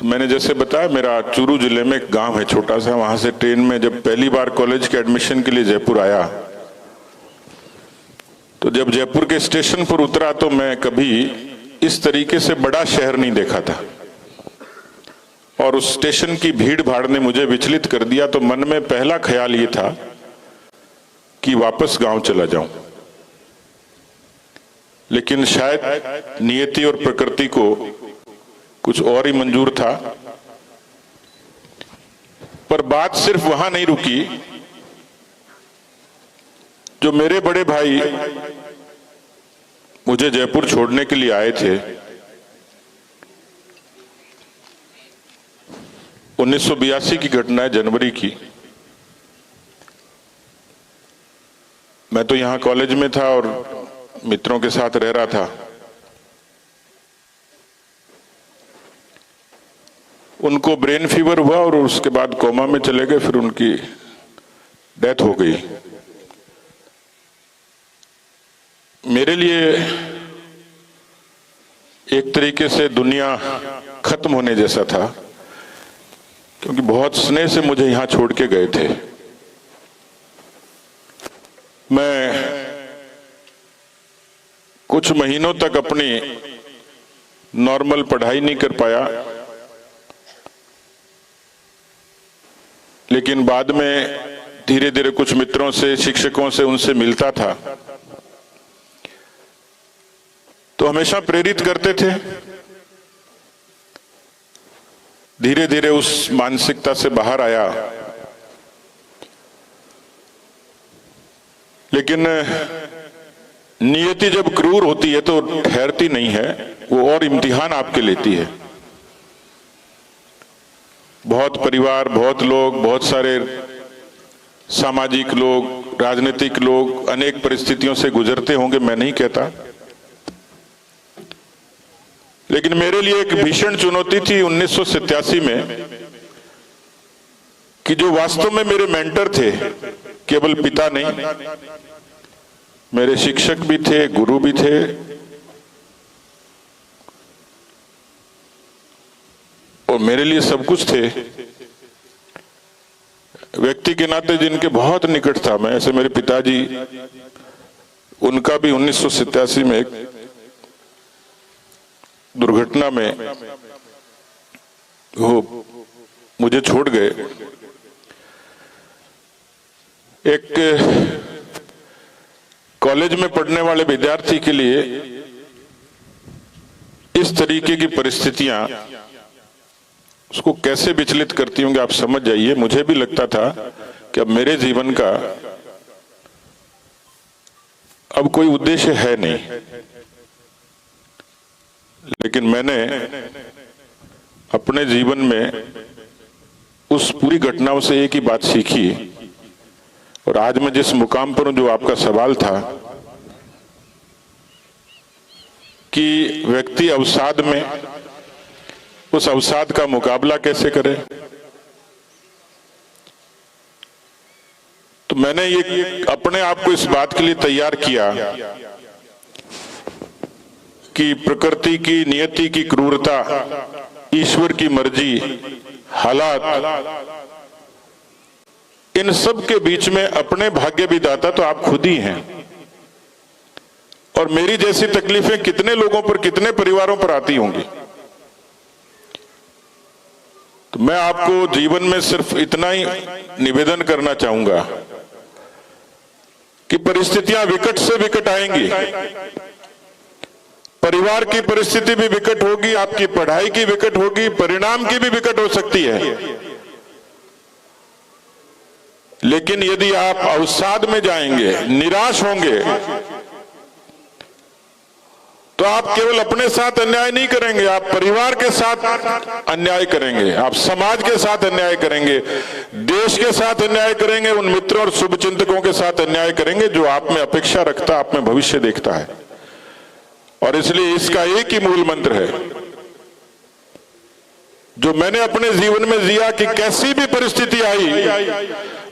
मैंने जैसे बताया, मेरा चूरू जिले में एक गांव है छोटा सा, वहां से ट्रेन में जब पहली बार कॉलेज के एडमिशन के लिए जयपुर आया, तो जब जयपुर के स्टेशन पर उतरा तो मैं कभी इस तरीके से बड़ा शहर नहीं देखा था, और उस स्टेशन की भीड़ भाड़ ने मुझे विचलित कर दिया। तो मन में पहला ख्याल ये था कि वापस गांव चला जाऊं, लेकिन शायद नियति और प्रकृति को कुछ और ही मंजूर था। पर बात सिर्फ वहां नहीं रुकी। जो मेरे बड़े भाई मुझे जयपुर छोड़ने के लिए आए थे, 1982 की घटना है, जनवरी की। मैं तो यहां कॉलेज में था और मित्रों के साथ रह रहा था। उनको ब्रेन फीवर हुआ और उसके बाद कोमा में चले गए, फिर उनकी डेथ हो गई। मेरे लिए एक तरीके से दुनिया खत्म होने जैसा था, क्योंकि बहुत स्नेह से मुझे यहां छोड़ के गए थे। मैं कुछ महीनों तक अपनी नॉर्मल पढ़ाई नहीं कर पाया, लेकिन बाद में धीरे धीरे कुछ मित्रों से, शिक्षकों से, उनसे मिलता था तो हमेशा प्रेरित करते थे। धीरे धीरे उस मानसिकता से बाहर आया, लेकिन नियति जब क्रूर होती है तो ठहरती नहीं है, वो और इम्तिहान आपके लेती है। बहुत परिवार, बहुत लोग, बहुत सारे सामाजिक लोग, राजनीतिक लोग अनेक परिस्थितियों से गुजरते होंगे, मैं नहीं कहता, लेकिन मेरे लिए एक भीषण चुनौती थी 1987 में कि जो वास्तव में मेरे मेंटर थे, केवल पिता नहीं, मेरे शिक्षक भी थे, गुरु भी थे, और मेरे लिए सब कुछ थे। व्यक्ति के नाते जिनके बहुत निकट था मैं, ऐसे मेरे पिताजी, उनका भी 1987 में एक दुर्घटना में वो मुझे छोड़ गए। एक कॉलेज में पढ़ने वाले विद्यार्थी के लिए इस तरीके की परिस्थितियां उसको कैसे विचलित करती होंगी, आप समझ जाइए। मुझे भी लगता था कि अब मेरे जीवन का अब कोई उद्देश्य है नहीं, लेकिन मैंने अपने जीवन में उस पूरी घटनाओं से एक ही बात सीखी, और आज मैं जिस मुकाम पर हूं, जो आपका सवाल था कि व्यक्ति अवसाद में उस अवसाद का मुकाबला कैसे करे, तो मैंने ये अपने आप को इस बात के लिए तैयार किया कि प्रकृति की, नियति की क्रूरता, ईश्वर की मर्जी, हालात, इन सब के बीच में अपने भाग्य विधाता तो आप खुद ही हैं। और मेरी जैसी तकलीफें कितने लोगों पर, कितने परिवारों पर आती होंगी। तो मैं आपको जीवन में सिर्फ इतना ही निवेदन करना चाहूंगा कि परिस्थितियां विकट से विकट आएंगी, परिवार की परिस्थिति भी विकट होगी, आपकी पढ़ाई की विकट होगी, परिणाम की भी विकट हो सकती है। लेकिन यदि आप अवसाद में जाएंगे, निराश होंगे, तो आप केवल अपने साथ अन्याय नहीं करेंगे, आप परिवार के साथ अन्याय करेंगे, आप समाज के साथ अन्याय करेंगे, देश के साथ अन्याय करेंगे, उन मित्रों और शुभचिंतकों के साथ अन्याय करेंगे जो आप में अपेक्षा रखता, आप में भविष्य देखता है। और इसलिए इसका एक ही मूल मंत्र है जो मैंने अपने जीवन में जिया कि कैसी भी परिस्थिति आई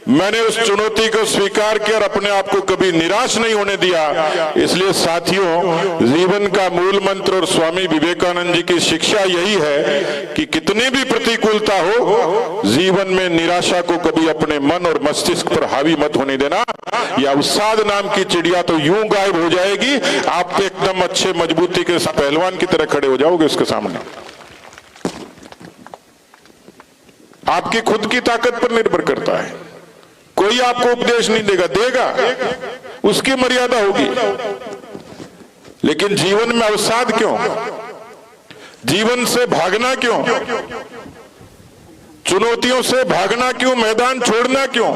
मैंने उस चुनौती को स्वीकार किया और अपने आप को कभी निराश नहीं होने दिया। इसलिए साथियों, जीवन का मूल मंत्र और स्वामी विवेकानंद जी की शिक्षा यही है कि कितनी भी प्रतिकूलता हो, जीवन में निराशा को कभी अपने मन और मस्तिष्क पर हावी मत होने देना। या अवसाद नाम की चिड़िया तो यूं गायब हो जाएगी, आप एकदम अच्छे मजबूती के पहलवान की तरह खड़े हो जाओगे उसके सामने। आपकी खुद की ताकत पर निर्भर करता है। कोई आपको उपदेश नहीं देगा, उसकी मर्यादा होगी। लेकिन जीवन में अवसाद क्यों? जीवन से भागना क्यों? चुनौतियों से भागना क्यों? मैदान छोड़ना क्यों?